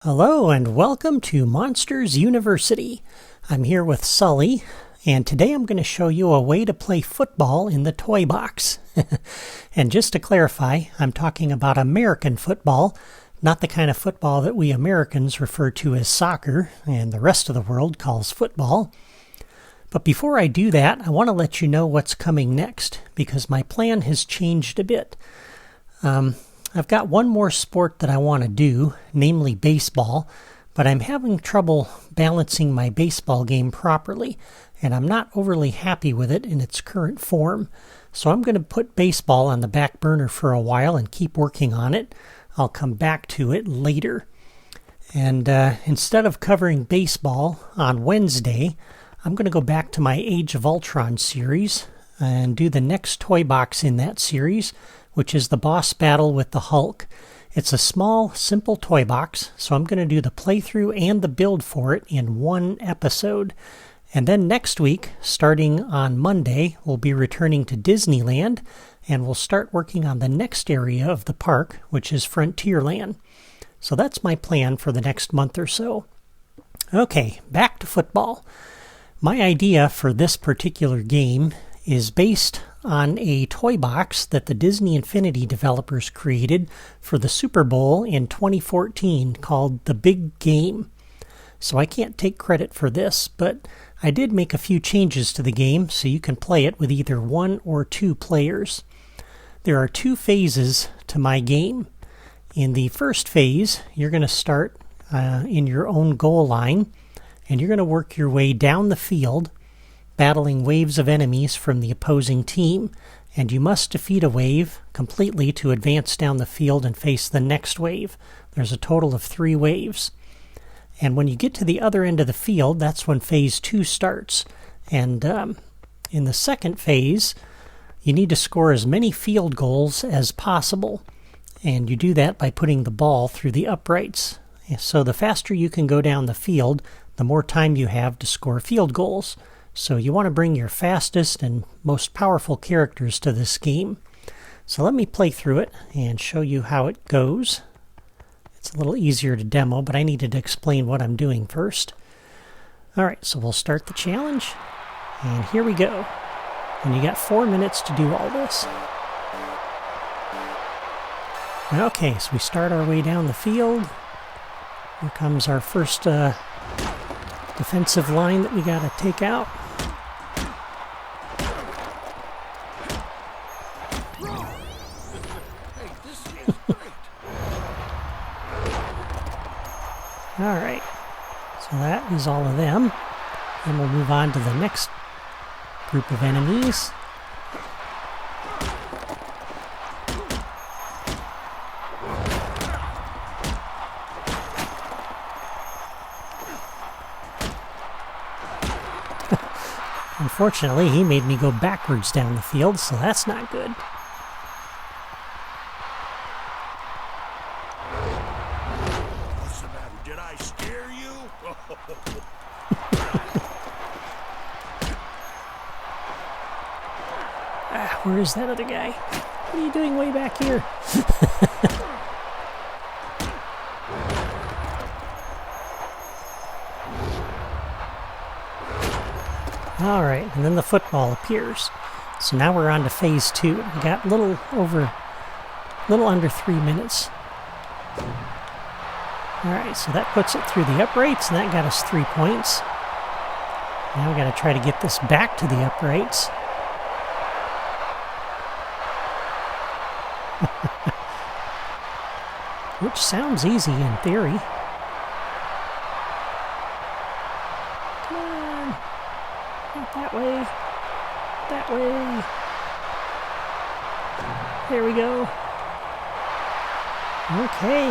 Hello and welcome to Monsters University. I'm here with Sully, and today I'm going to show you a way to play football in the toy box. And just to clarify, I'm talking about American football, not the kind of football that we Americans refer to as soccer and the rest of the world calls football. But before I do that, I want to let you know what's coming next, because my plan has changed a bit. I've got one more sport that I want to do, namely baseball, but I'm having trouble balancing my baseball game properly, and I'm not overly happy with it in its current form. So I'm going to put baseball on the back burner for a while and keep working on it. I'll come back to it later. And instead of covering baseball on Wednesday, I'm going to go back to my Age of Ultron series and do the next toy box in that series, which is the boss battle with the Hulk. It's a small, simple toy box, so I'm going to do the playthrough and the build for it in one episode. And then next week, starting on Monday, we'll be returning to Disneyland, and we'll start working on the next area of the park, which is Frontierland. So that's my plan for the next month or so. Okay, back to football. My idea for this particular game is based on a toy box that the Disney Infinity developers created for the Super Bowl in 2014 called The Big Game. So I can't take credit for this, but I did make a few changes to the game so you can play it with either one or two players. There are two phases to my game. In the first phase, you're going to start in your own goal line, and you're going to work your way down the field, battling waves of enemies from the opposing team, and you must defeat a wave completely to advance down the field and face the next wave. There's a total of 3 waves. And when you get to the other end of the field, that's when phase 2 starts. And in the second phase, you need to score as many field goals as possible. And you do that by putting the ball through the uprights. So the faster you can go down the field, the more time you have to score field goals. So you want to bring your fastest and most powerful characters to this game. So let me play through it and show you how it goes. It's a little easier to demo, but I needed to explain what I'm doing first. Alright, so we'll start the challenge. And here we go. And you got 4 minutes to do all this. Okay, so we start our way down the field. Here comes our first defensive line that we got to take out. Alright, so that is all of them. Then we'll move on to the next group of enemies. Unfortunately, he made me go backwards down the field, so that's not good. What's the matter? Did I scare you? Where is that other guy? What are you doing way back here? Alright, and then the football appears. So now we're on to phase 2. We got a little under 3 minutes. Alright, so that puts it through the uprights, and that got us 3 points. Now we got to try to get this back to the uprights. Which sounds easy in theory. That way. That way. There we go. Okay.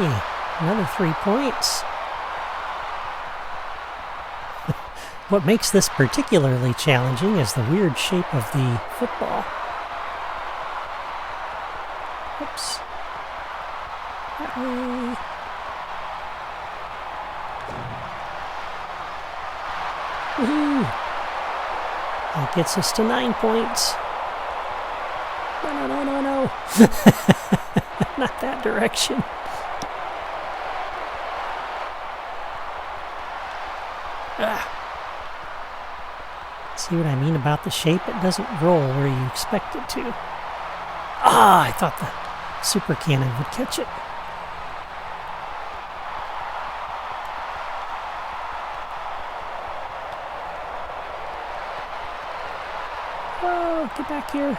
Another 3 points. What makes this particularly challenging is the weird shape of the football. Oops. That way. Woohoo! That gets us to 9 points. No. Not that direction. See what I mean about the shape? It doesn't roll where you expect it to. Ah, I thought the super cannon would catch it. Oh, get back here.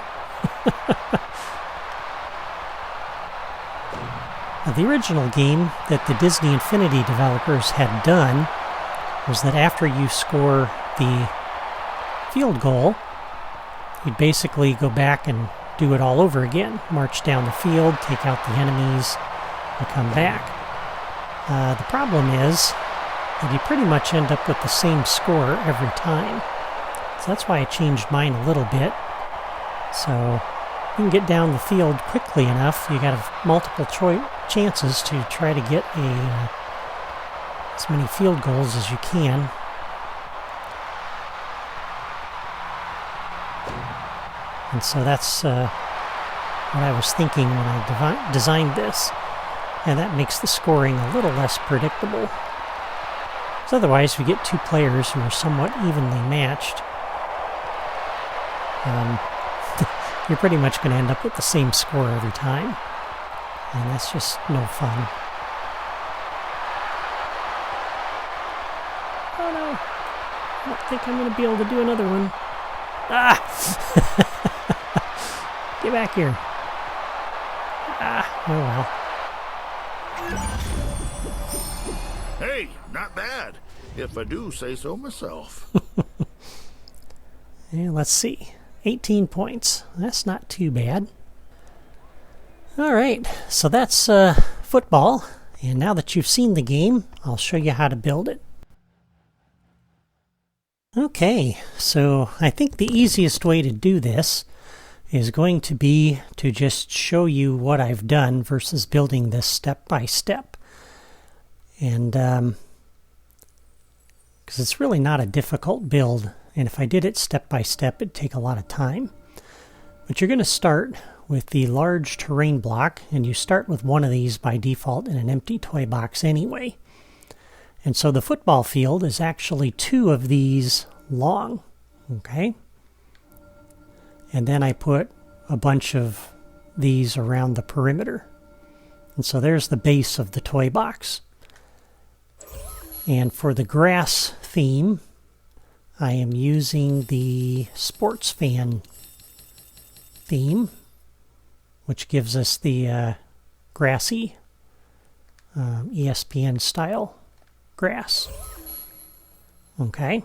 Now, the original game that the Disney Infinity developers had done was that after you score the field goal, you'd basically go back and do it all over again. March down the field, take out the enemies, and come back. The problem is that you pretty much end up with the same score every time. So that's why I changed mine a little bit. So you can get down the field quickly enough. You got multiple chances to try to get as many field goals as you can. And so that's what I was thinking when I designed this. And that makes the scoring a little less predictable. Because otherwise, if you get two players who are somewhat evenly matched, you're pretty much going to end up with the same score every time. And that's just no fun. Oh no! I don't think I'm going to be able to do another one. Ah! Get back here. Ah, oh well. Hey, not bad, if I do say so myself. Yeah, let's see. 18 points. That's not too bad. All right, so that's football. And now that you've seen the game, I'll show you how to build it. Okay, so I think the easiest way to do this is going to be to just show you what I've done versus building this step by step. And because it's really not a difficult build, and if I did it step by step, it'd take a lot of time. But you're going to start with the large terrain block, and you start with one of these by default in an empty toy box anyway. And so the football field is actually 2 of these long, okay? And then I put a bunch of these around the perimeter. And so there's the base of the toy box. And for the grass theme, I am using the sports fan theme, which gives us the grassy ESPN style grass. Okay.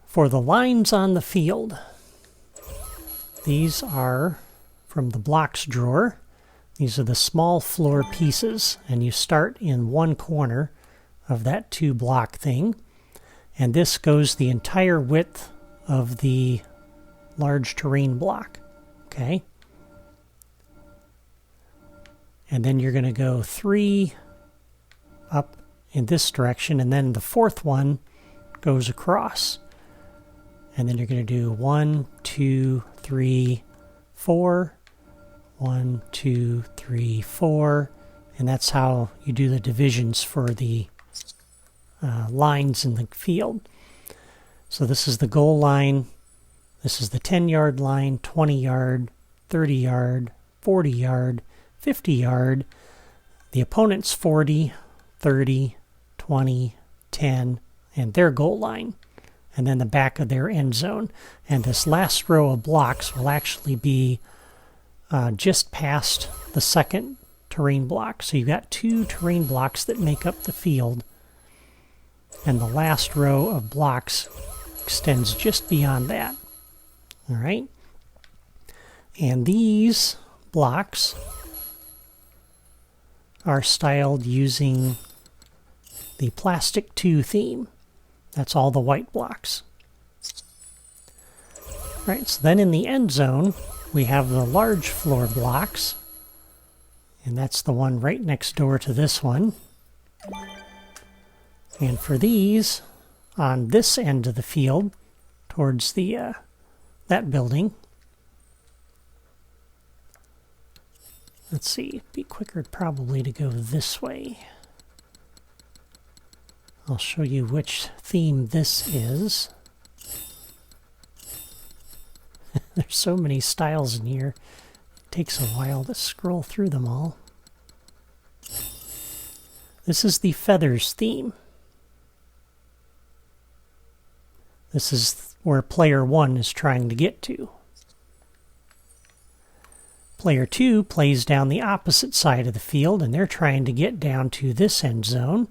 For the lines on the field, these are from the blocks drawer. These are the small floor pieces, and you start in one corner of that 2 block thing, and this goes the entire width of the large terrain block. Okay. And then you're going to go 3 up in this direction, and then the 4th one goes across. And then you're going to do 1, 2, 3, 4, 1, 2, 3, 4, and that's how you do the divisions for the lines in the field. So this is the goal line, this is the 10-yard line, 20-yard, 30-yard, 40-yard, 50-yard, the opponent's 40, 30, 20, 10, and their goal line, and then the back of their end zone. And this last row of blocks will actually be just past the second terrain block. So you've got 2 terrain blocks that make up the field, and the last row of blocks extends just beyond that. All right? And these blocks are styled using the Plastic 2 theme. That's all the white blocks. Right, so then in the end zone, we have the large floor blocks, and that's the one right next door to this one. And for these, on this end of the field, towards the that building, let's see, it'd be quicker probably to go this way. I'll show you which theme this is. There's so many styles in here. It takes a while to scroll through them all. This is the feathers theme. This is where player 1 is trying to get to. Player 2 plays down the opposite side of the field, and they're trying to get down to this end zone.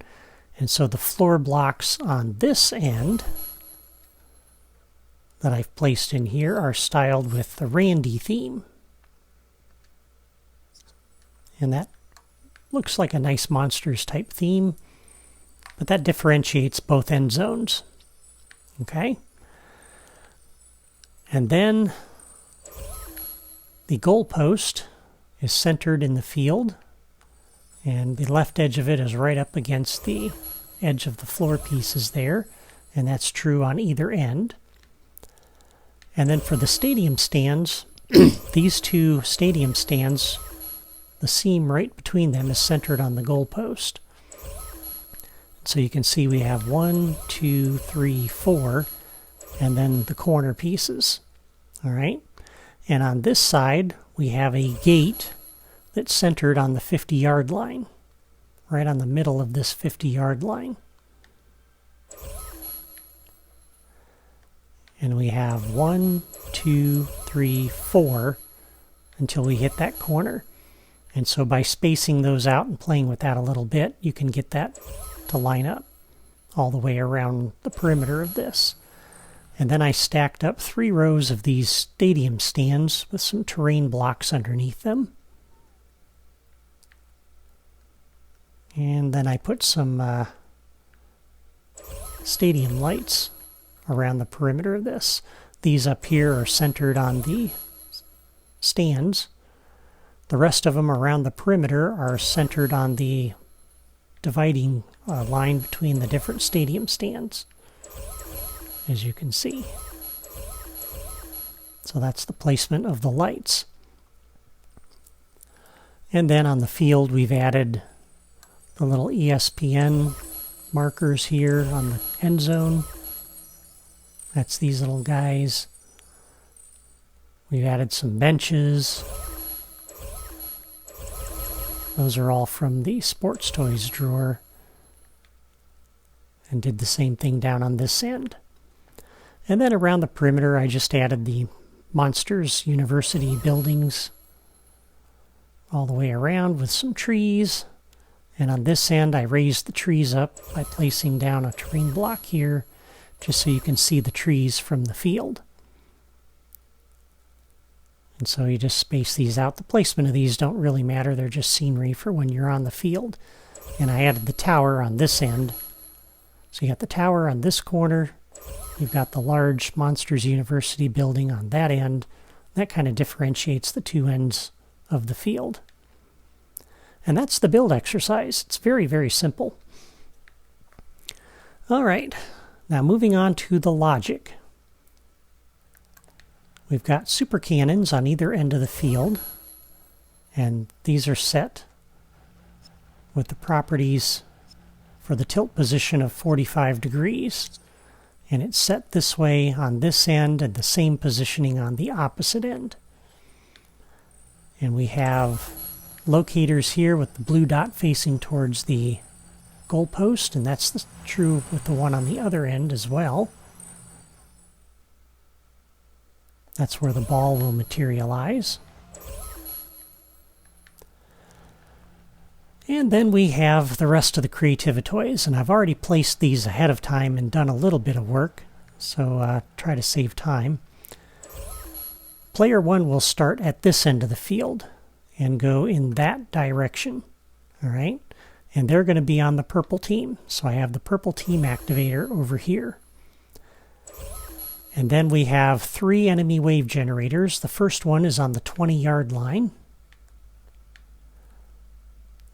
And so the floor blocks on this end that I've placed in here are styled with the Randy theme. And that looks like a nice Monsters type theme, but that differentiates both end zones. Okay? And then the goalpost is centered in the field, and the left edge of it is right up against the edge of the floor pieces there, and that's true on either end. And then for the stadium stands, these two stadium stands, the seam right between them is centered on the goalpost. So you can see we have 1, 2, 3, 4, and then the corner pieces. All right? And on this side, we have a gate that's centered on the 50-yard line, right on the middle of this 50-yard line. And we have 1, 2, 3, 4 until we hit that corner. And so by spacing those out and playing with that a little bit, you can get that to line up all the way around the perimeter of this. And then I stacked up 3 rows of these stadium stands with some terrain blocks underneath them. And then I put some stadium lights around the perimeter of this. These up here are centered on the stands. The rest of them around the perimeter are centered on the dividing line between the different stadium stands, as you can see. So that's the placement of the lights. And then on the field, we've added the little ESPN markers here on the end zone. That's these little guys. We've added some benches. Those are all from the sports toys drawer. And did the same thing down on this end. And then around the perimeter, I just added the Monsters University buildings all the way around with some trees. And on this end, I raised the trees up by placing down a terrain block here, just so you can see the trees from the field. And so you just space these out. The placement of these don't really matter. They're just scenery for when you're on the field. And I added the tower on this end. So you got the tower on this corner. You've got the large Monsters University building on that end. That kind of differentiates the two ends of the field. And that's the build exercise. It's very, very simple. All right. Now moving on to the logic. We've got super cannons on either end of the field, and these are set with the properties for the tilt position of 45 degrees. And it's set this way on this end and the same positioning on the opposite end. And we have locators here with the blue dot facing towards the goalpost, and that's true with the one on the other end as well. That's where the ball will materialize. And then we have the rest of the Creativitoys, and I've already placed these ahead of time and done a little bit of work, so try to save time. Player 1 will start at this end of the field and go in that direction, all right? And they're going to be on the purple team, so I have the purple team activator over here. And then we have 3 enemy wave generators. The first one is on the 20-yard line.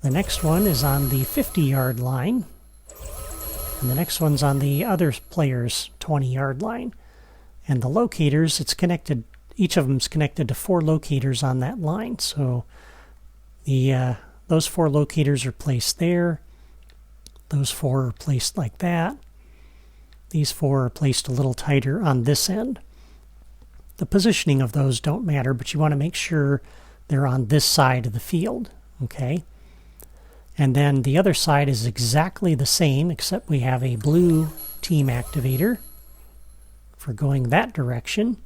The next one is on the 50-yard line. And the next one's on the other player's 20-yard line. And the locators, it's connected, each of them's connected to 4 locators on that line. So those 4 locators are placed there. Those 4 are placed like that. These 4 are placed a little tighter on this end. The positioning of those don't matter, but you want to make sure they're on this side of the field, okay? And then the other side is exactly the same, except we have a blue team activator for going that direction.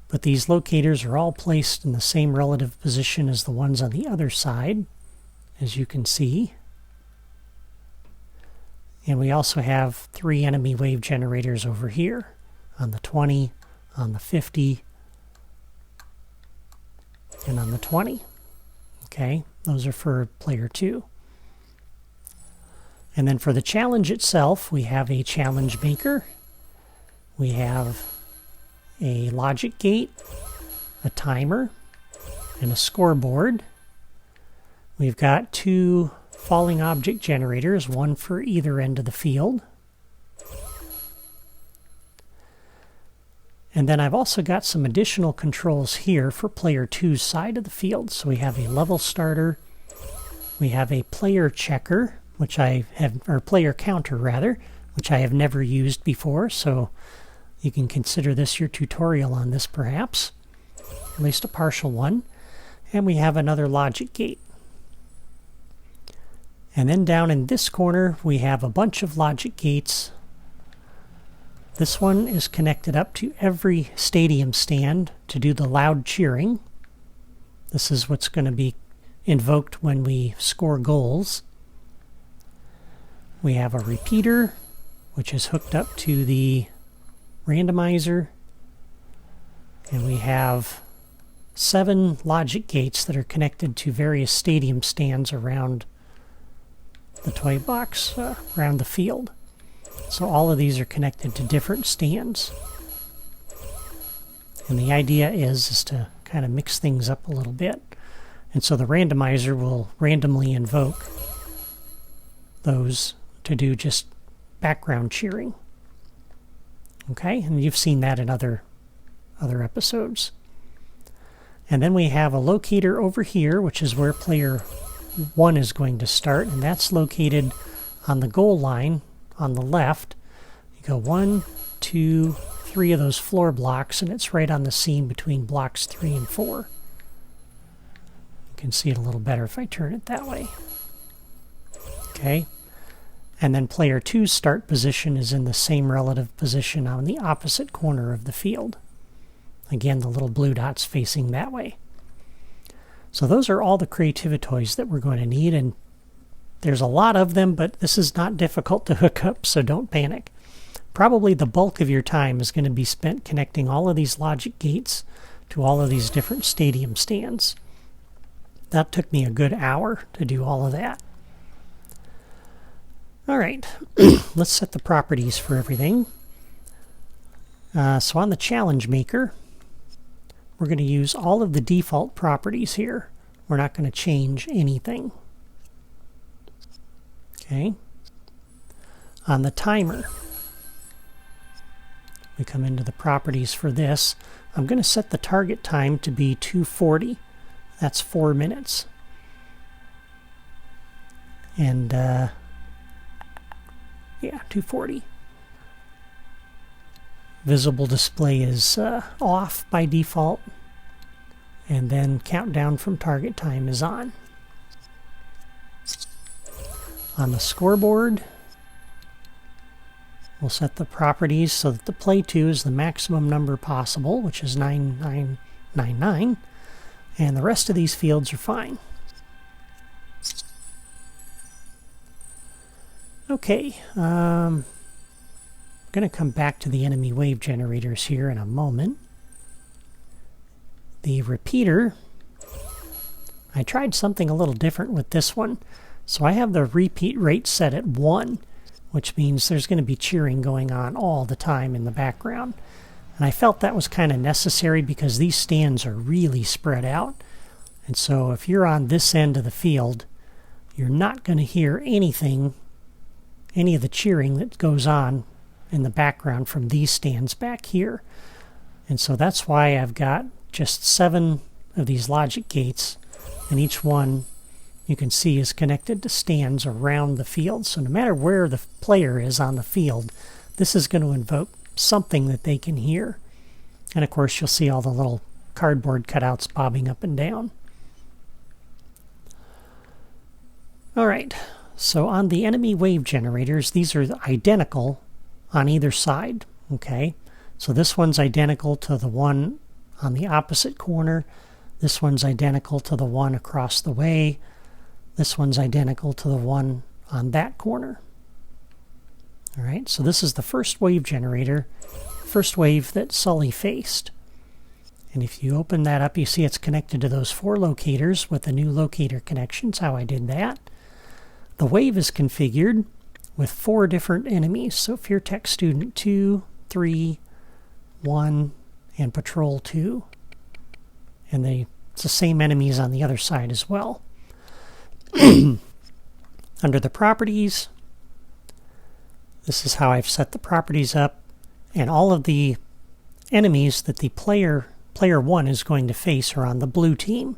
But these locators are all placed in the same relative position as the ones on the other side, as you can see. And we also have 3 enemy wave generators over here on the 20, on the 50, and on the 20. Okay, those are for player 2. And then for the challenge itself, we have a challenge maker. We have a logic gate, a timer, and a scoreboard. We've got 2 falling object generators, one for either end of the field. And then I've also got some additional controls here for player 2's side of the field. So we have a level starter, we have a player checker, which I have, or player counter rather, which I have never used before, so you can consider this your tutorial on this perhaps, at least a partial one. And we have another logic gate. And then down in this corner we have a bunch of logic gates. This one is connected up to every stadium stand to do the loud cheering. This is what's going to be invoked when we score goals. We have a repeater, which is hooked up to the randomizer. And we have 7 logic gates that are connected to various stadium stands around the toy box, around the field. So all of these are connected to different stands. And the idea is to kind of mix things up a little bit. And so the randomizer will randomly invoke those to do just background cheering. Okay, and you've seen that in other episodes. And then we have a locator over here, which is where player 1 is going to start, and that's located on the goal line on the left. You go 1, 2, 3 of those floor blocks, and it's right on the seam between blocks 3 and 4. You can see it a little better if I turn it that way. Okay, and then player 2's start position is in the same relative position on the opposite corner of the field. Again, the little blue dots facing that way. So those are all the Creativitoys that we're going to need, and there's a lot of them, but this is not difficult to hook up, so don't panic. Probably the bulk of your time is going to be spent connecting all of these logic gates to all of these different stadium stands. That took me a good hour to do all of that. All right, let's set the properties for everything. So on the challenge maker, we're going to use all of the default properties here. We're not going to change anything. Okay. On the timer, we come into the properties for this. I'm going to set the target time to be 2:40. That's 4 minutes. And yeah, 2:40. Visible display is off by default, and then countdown from target time is on. On the scoreboard, we'll set the properties so that the play to is the maximum number possible, which is 9999, and the rest of these fields are fine. Okay, I'm going to come back to the enemy wave generators here in a moment. The repeater, I tried something a little different with this one. So I have the repeat rate set at 1, which means there's going to be cheering going on all the time in the background. And I felt that was kind of necessary because these stands are really spread out. And so if you're on this end of the field, you're not going to hear anything, any of the cheering that goes on in the background from these stands back here. And so that's why I've got just 7 of these logic gates, and each one you can see is connected to stands around the field. So no matter where the player is on the field, this is going to invoke something that they can hear. And of course, you'll see all the little cardboard cutouts bobbing up and down. All right, so on the enemy wave generators, these are identical on either side. Okay, so this one's identical to the one on the opposite corner. This one's identical to the one across the way. This one's identical to the one on that corner. All right, so this is the first wave generator, first wave that Sully faced. And if you open that up, you see it's connected to those 4 locators with the new locator connections, how I did that. The wave is configured with 4 different enemies. So Fear Tech Student 2, 3, 1, and Patrol 2. And it's the same enemies on the other side as well. Under the properties, this is how I've set the properties up. And all of the enemies that the player 1 is going to face are on the blue team.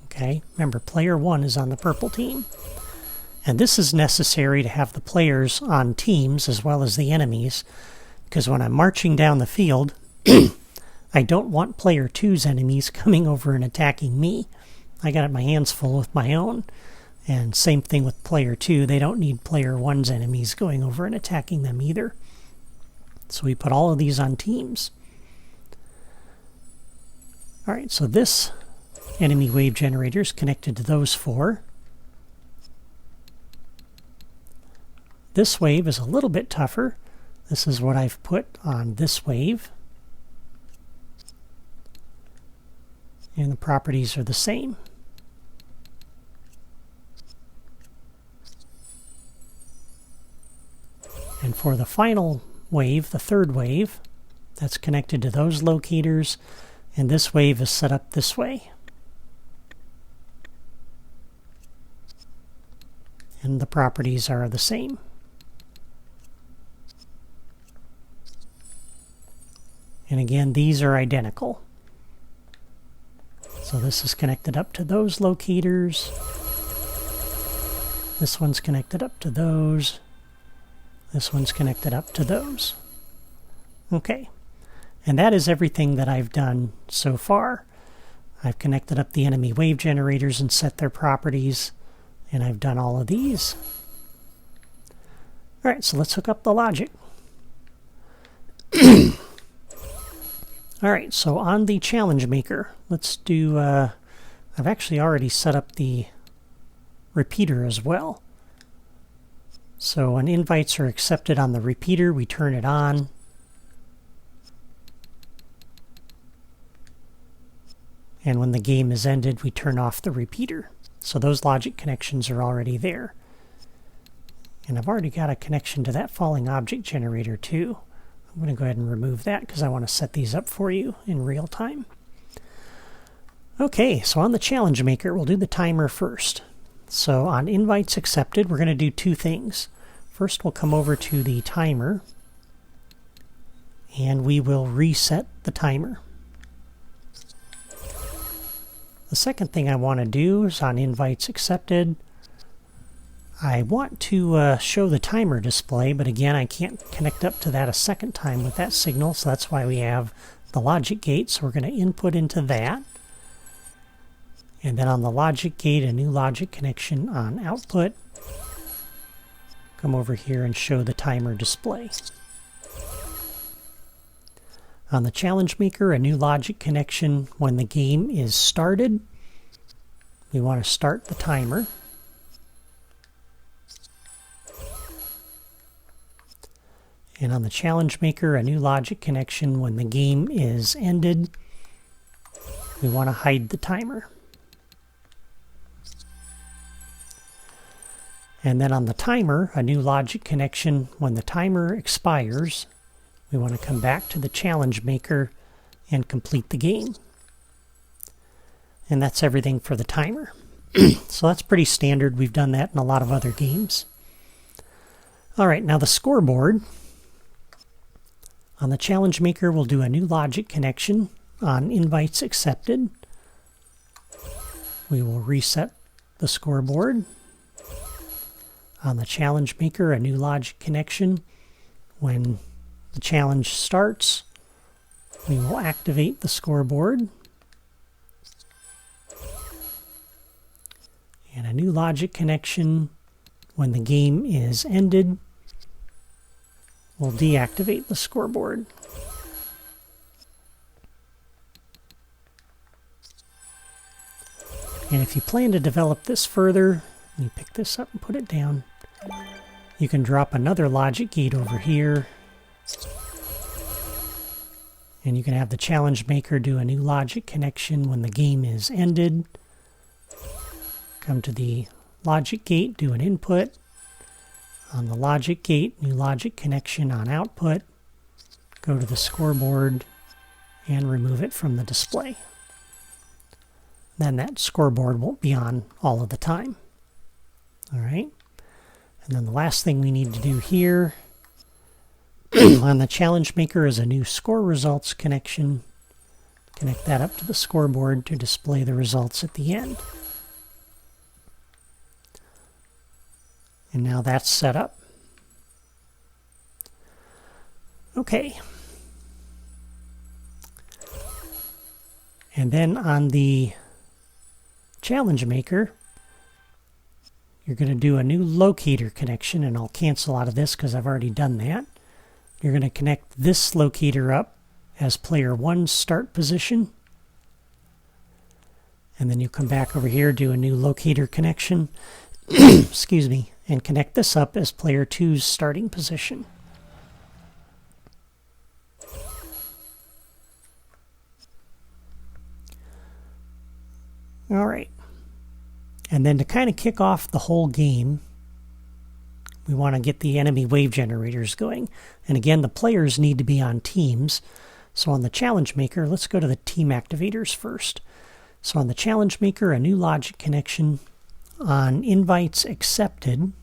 Okay, remember, player 1 is on the purple team. And this is necessary to have the players on teams as well as the enemies, because when I'm marching down the field, I don't want player 2's enemies coming over and attacking me. I got my hands full with my own. And same thing with player 2. They don't need player 1's enemies going over and attacking them either. So we put all of these on teams. All right, so this enemy wave generator is connected to those 4. This wave is a little bit tougher. This is what I've put on this wave. And the properties are the same. And for the final wave, the third wave, that's connected to those locators, and this wave is set up this way. And the properties are the same. And again, these are identical. So this is connected up to those locators. This one's connected up to those. This one's connected up to those. Okay, and that is everything that I've done so far. I've connected up the enemy wave generators and set their properties, and I've done all of these. All right, so let's hook up the logic. All right, so on the challenge maker, let's do, I've actually already set up the repeater as well. So when invites are accepted on the repeater, we turn it on. And when the game is ended, we turn off the repeater. So those logic connections are already there. And I've already got a connection to that falling object generator too. I'm going to go ahead and remove that because I want to set these up for you in real time. Okay, so on the challenge maker, we'll do the timer first. So on invites accepted, we're going to do 2 things. First, we'll come over to the timer, and we will reset the timer. The second thing I want to do is on invites accepted, I want to show the timer display, but again, I can't connect up to that a second time with that signal, so that's why we have the logic gate. So we're going to input into that. And then on the logic gate, a new logic connection on output. Come over here and show the timer display. On the challenge maker, a new logic connection when the game is started. We want to start the timer. And on the challenge maker, a new logic connection when the game is ended. We want to hide the timer. And then on the timer, a new logic connection when the timer expires. We want to come back to the challenge maker and complete the game. And that's everything for the timer. So that's pretty standard. We've done that in a lot of other games. All right, now the scoreboard. On the challenge maker, we'll do a new logic connection on invites accepted. We will reset the scoreboard. On the challenge maker, a new logic connection. When the challenge starts, we will activate the scoreboard. And a new logic connection when the game is ended. We'll deactivate the scoreboard. And if you plan to develop this further, you pick this up and put it down. You can drop another logic gate over here. And you can have the challenge maker do a new logic connection when the game is ended. Come to the logic gate, do an input. On the logic gate, new logic connection on output. Go to the scoreboard and remove it from the display. Then that scoreboard won't be on all of the time. All right. And then the last thing we need to do here on the challenge maker is a new score results connection. Connect that up to the scoreboard to display the results at the end. And now that's set up. Okay. And then on the challenge maker, you're going to do a new locator connection, and I'll cancel out of this because I've already done that. You're going to connect this locator up as player 1's start position. And then you come back over here, do a new locator connection. Excuse me. And connect this up as player 2's starting position. All right. And then to kind of kick off the whole game, we want to get the enemy wave generators going. And again, the players need to be on teams. So on the challenge maker, let's go to the team activators first. So on the challenge maker, a new logic connection. On invites accepted,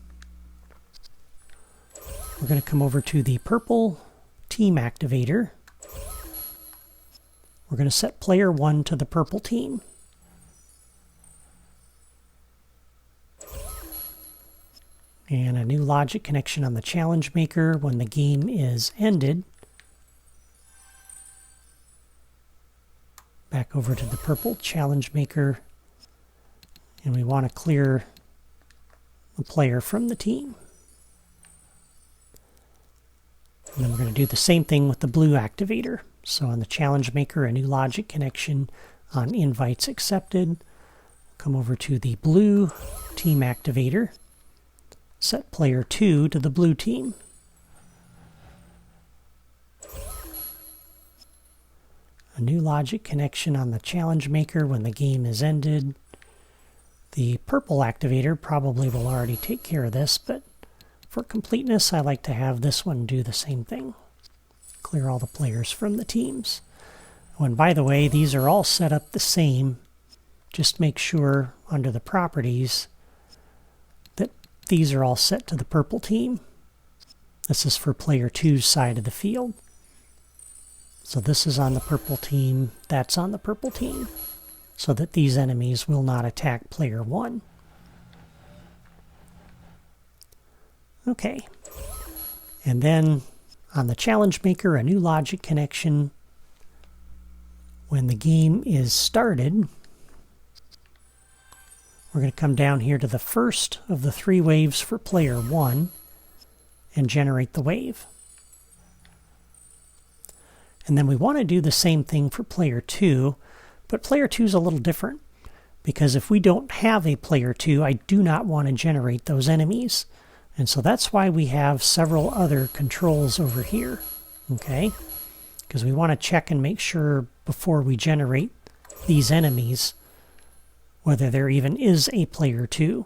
we're going to come over to the purple team activator. We're going to set player 1 to the purple team. And a new logic connection on the challenge maker when the game is ended. Back over to the purple challenge maker. And we want to clear the player from the team. And then we're going to do the same thing with the blue activator. So on the challenge maker, a new logic connection on invites accepted. Come over to the blue team activator. Set player 2 to the blue team. A new logic connection on the challenge maker when the game is ended. The purple activator probably will already take care of this, but for completeness, I like to have this one do the same thing. Clear all the players from the teams. Oh, and by the way, these are all set up the same. Just make sure under the properties that these are all set to the purple team. This is for player 2's side of the field. So this is on the purple team, that's on the purple team, so that these enemies will not attack player 1. Okay. And then on the challenge maker, a new logic connection. When the game is started, we're going to come down here to the first of the 3 waves for player 1 and generate the wave. And then we want to do the same thing for player 2, but player 2 is a little different, because if we don't have a player 2, I do not want to generate those enemies. And so that's why we have several other controls over here, okay? Because we want to check and make sure before we generate these enemies whether there even is a player 2,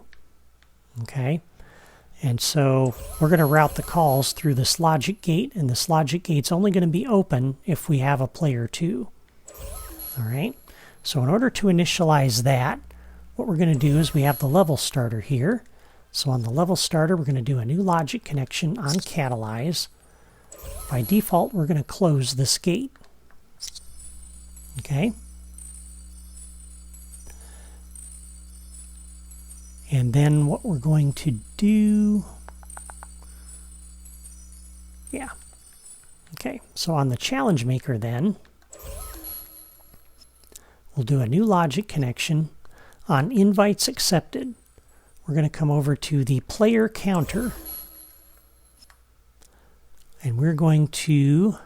okay? And so we're going to route the calls through this logic gate, and this logic gate's only going to be open if we have a player 2, all right? So in order to initialize that, what we're going to do is we have the level starter here. So on the level starter, we're going to do a new logic connection on catalyze. By default, we're going to close this gate. Okay? And then what we're going to do... Yeah. Okay, so on the challenge maker then, we'll do a new logic connection. On invites accepted, we're going to come over to the player counter, and we're going to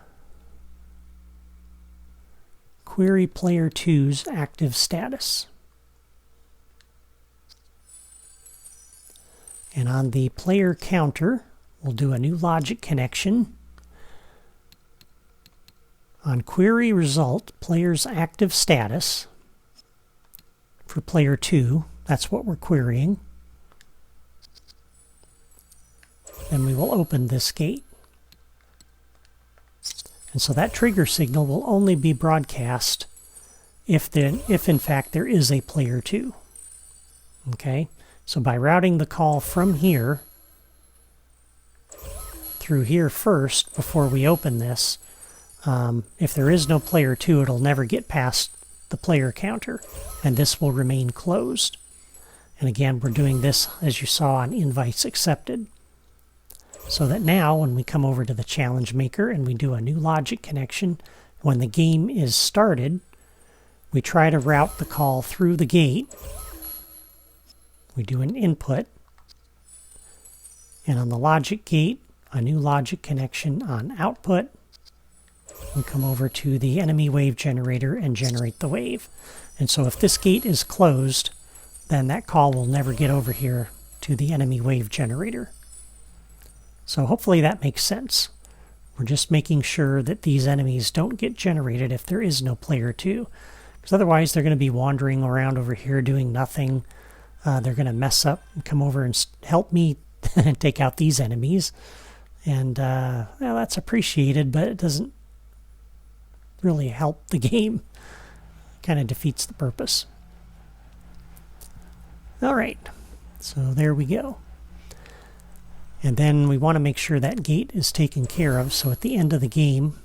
query player 2's active status. And on the player counter, we'll do a new logic connection. On query result, player's active status for player 2, that's what we're querying. Then we will open this gate. And so that trigger signal will only be broadcast if in fact there is a player 2. Okay, so by routing the call from here through here first before we open this, if there is no player 2, it'll never get past the player counter, and this will remain closed. And again, we're doing this, as you saw, on invites accepted. So that now, when we come over to the challenge maker and we do a new logic connection, when the game is started, we try to route the call through the gate. We do an input. And on the logic gate, a new logic connection on output. We come over to the enemy wave generator and generate the wave. And so if this gate is closed, then that call will never get over here to the enemy wave generator. So hopefully that makes sense. We're just making sure that these enemies don't get generated if there is no player 2. Because otherwise they're going to be wandering around over here doing nothing. They're going to mess up and come over and help me take out these enemies. And well, that's appreciated, but it doesn't really help the game. Kind of defeats the purpose. All right, so there we go. And then we want to make sure that gate is taken care of, so at the end of the game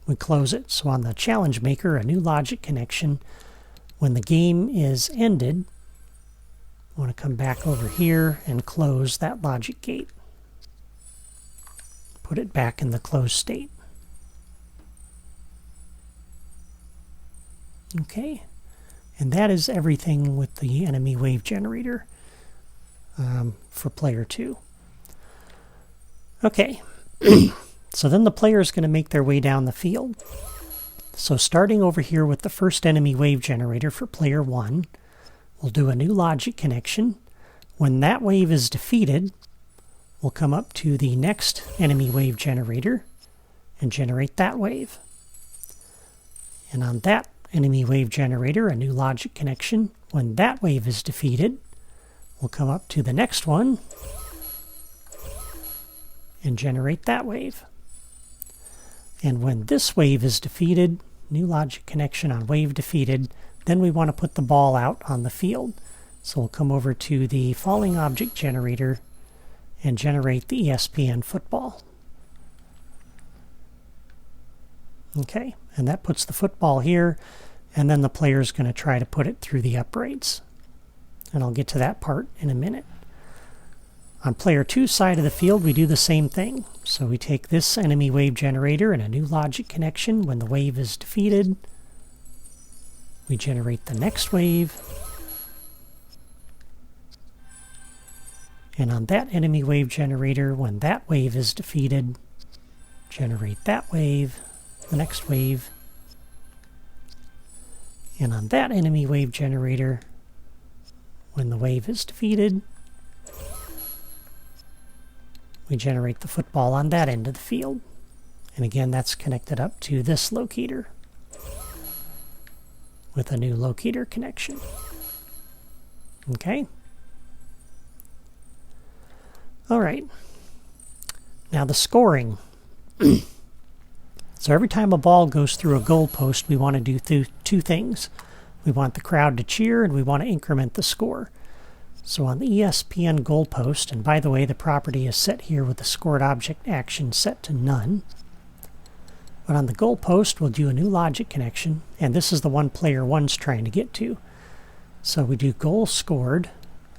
we close it. So on the challenge maker, a new logic connection. When the game is ended, I want to come back over here and close that logic gate. Put it back in the closed state. Okay, and that is everything with the enemy wave generator for player 2. Okay, so then the player is going to make their way down the field. So starting over here with the first enemy wave generator for player 1, we'll do a new logic connection. When that wave is defeated, we'll come up to the next enemy wave generator and generate that wave. And on that enemy wave generator, a new logic connection. When that wave is defeated, we'll come up to the next one and generate that wave. And when this wave is defeated, new logic connection on wave defeated, then we want to put the ball out on the field. So we'll come over to the falling object generator and generate the ESPN football. Okay, and that puts the football here, and then the player is going to try to put it through the uprights. And I'll get to that part in a minute. On player 2's side of the field, we do the same thing. So we take this enemy wave generator and a new logic connection. When the wave is defeated, we generate the next wave. And on that enemy wave generator, when that wave is defeated, generate that wave, the next wave. And on that enemy wave generator, when the wave is defeated, we generate the football on that end of the field. And again, that's connected up to this locator with a new locator connection. Okay? All right. Now the scoring. So every time a ball goes through a goalpost, we want to do two things. We want the crowd to cheer, and we want to increment the score. So on the ESPN goalpost, and by the way, the property is set here with the scored object action set to none. But on the goalpost, we'll do a new logic connection, and this is the one player 1's trying to get to. So we do goal scored,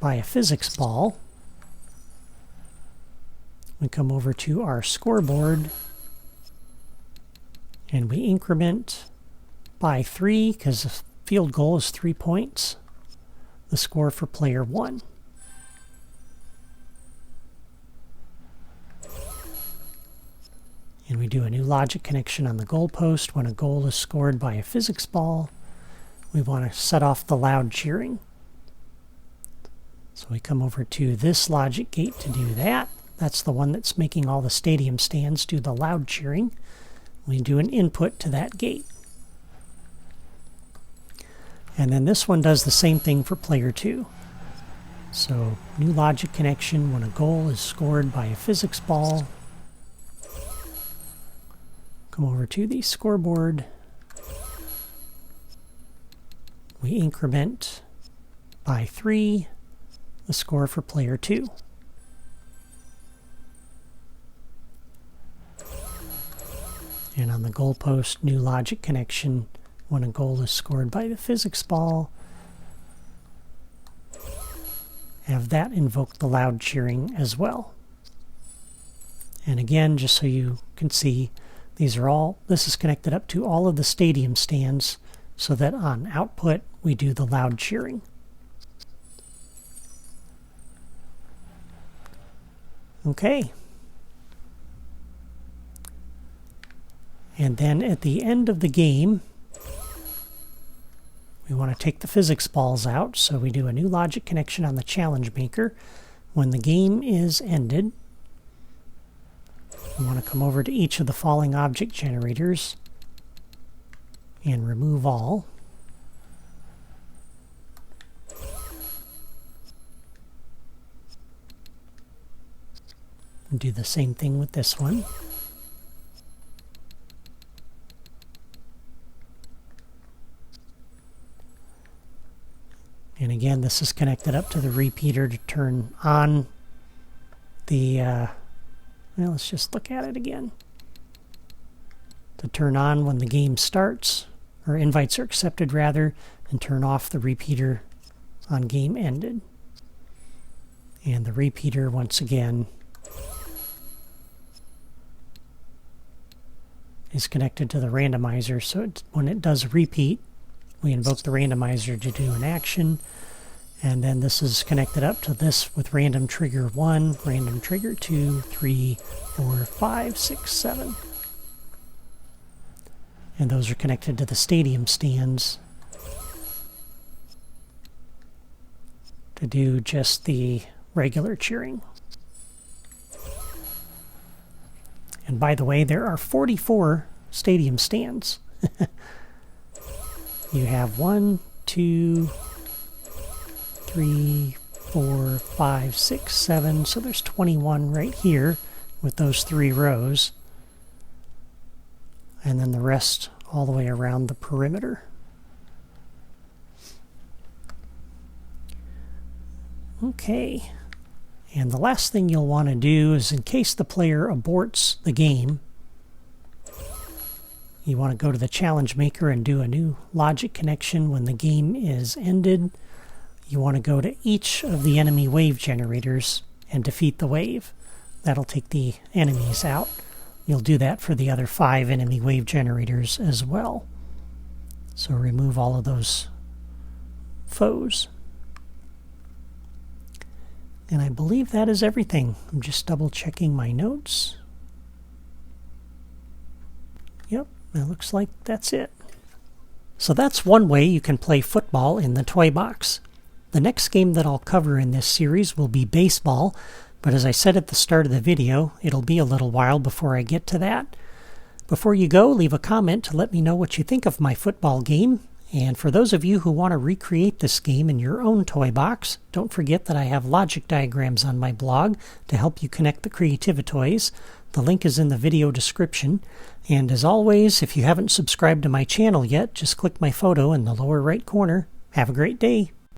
by a physics ball. We come over to our scoreboard and we increment by 3 because the field goal is 3 points. The score for player 1. And we do a new logic connection on the goalpost. When a goal is scored by a physics ball, we want to set off the loud cheering. So we come over to this logic gate to do that. That's the one that's making all the stadium stands do the loud cheering. We do an input to that gate. And then this one does the same thing for player 2. So new logic connection when a goal is scored by a physics ball. Come over to the scoreboard. We increment by 3 the score for player 2. And on the goalpost, new logic connection when a goal is scored by the physics ball. Have that invoke the loud cheering as well. And again, just so you can see, this is connected up to all of the stadium stands so that on output we do the loud cheering. Okay. And then at the end of the game, we want to take the physics balls out, so we do a new logic connection on the challenge maker. When the game is ended, we want to come over to each of the falling object generators and remove all. And do the same thing with this one. And again, this is connected up to the repeater to turn on the, well, let's just look at it again. To turn on when the game starts, or invites are accepted rather, and turn off the repeater on game ended. And the repeater, once again, is connected to the randomizer, so when it does repeat, we invoke the randomizer to do an action, and then this is connected up to this with random trigger 1, random trigger 2, 3, 4, 5, 6, 7. And those are connected to the stadium stands to do just the regular cheering. And by the way, there are 44 stadium stands. You have 1, 2, 3, 4, 5, 6, 7. So there's 21 right here with those 3 rows. And then the rest all the way around the perimeter. Okay. And the last thing you'll want to do is, in case the player aborts the game, you want to go to the challenge maker and do a new logic connection when the game is ended. You want to go to each of the enemy wave generators and defeat the wave. That'll take the enemies out. You'll do that for the other 5 enemy wave generators as well. So remove all of those foes. And I believe that is everything. I'm just double checking my notes. Yep, it looks like that's it. So that's one way you can play football in the toy box. The next game that I'll cover in this series will be baseball, but as I said at the start of the video, it'll be a little while before I get to that. Before you go, leave a comment to let me know what you think of my football game. And for those of you who want to recreate this game in your own toy box, don't forget that I have logic diagrams on my blog to help you connect the Creativitoys. The link is in the video description. And as always, if you haven't subscribed to my channel yet, just click my photo in the lower right corner. Have a great day.